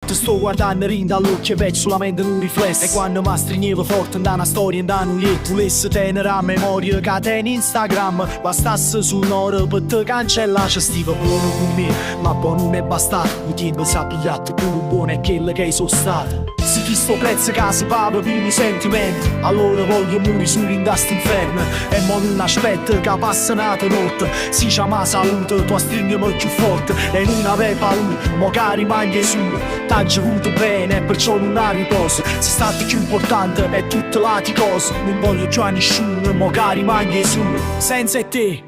Ti sto guardando rindo all'occhio e vedo solamente un riflesso. E quando mi stringevo forte da una storia, da un lieto, volessi tenere a memoria che te in Instagram bastasse su un'ora per te cancellare. C'è stiva buono con me, ma poi non è bastato. Mi tieni sapigliato, pure buono è quello che sono stato. Se chi sto prezzo che si parla per i miei sentimenti, allora voglio morire su rindasto inferno. E mo non aspetto che passa un'altra notte. Si chiama salute, tu stringimi più forte. E non avevi paura, mo che rimani su. T'ha voluto bene, perciò non ha riposo. Se stato più importante è tutte le altre cose. Non voglio già nessuno, mo che rimani su. Senza te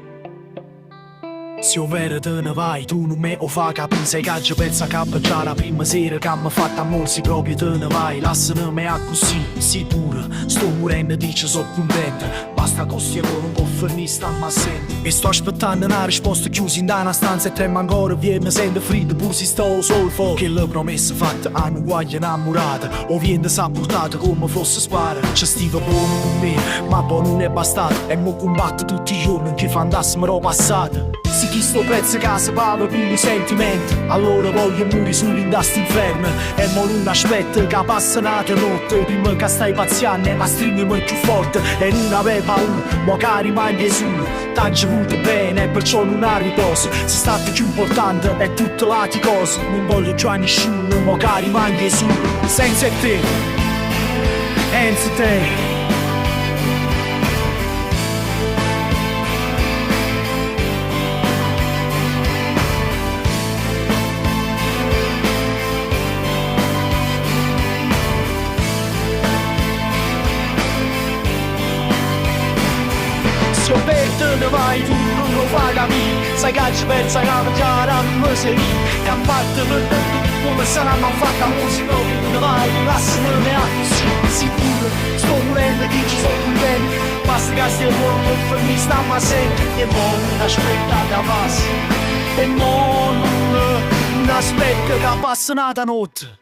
se ovvero te ne vai, tu non me lo fa capire. Sei che ci pensa che già la prima sera che mi fatta amore, se proprio te ne vai. Lasciami a così, sì pure, sto morendo, dice so contenta. Basta così che non può finire, stamma assente. E sto aspettando una risposta chiusa in una stanza e tremo ancora via, mi sento freddo, pur si sto solo fuori. Che le promesse fatte hanno uguaglia innamorata, o viene sapportata come fosse spara. C'è stiva buono con me, ma poi non è bastato. E mo combatto tutti i giorni che fantassimo passata. Se chi sto prezzo che si parla per i sentimenti, allora voglio morire su rindasto inferno. E mo non aspetto che passa un'altra notte, prima che stai pazziando e ma stringimi più forte. E non avevi paura, mo che rimani solo. T'ha voluto bene, perciò non ha riposo. Se stato più importante è tutte le altre cose. Non voglio già nessuno, mo che rimani solo. Senza te, senza te. Se te ne vai tu non lo fai capire. Sai che ci pensa che mangiare non sei lì. Che han fatto per te come se l'hanno fatta musica. Ne vai, lasciami a così. Sicuro, sto morendo, dici sono contento. Basta che stia buono per me stamma sempre. E mo non aspetta che passi. E mo non aspetta che passa un'altra notte.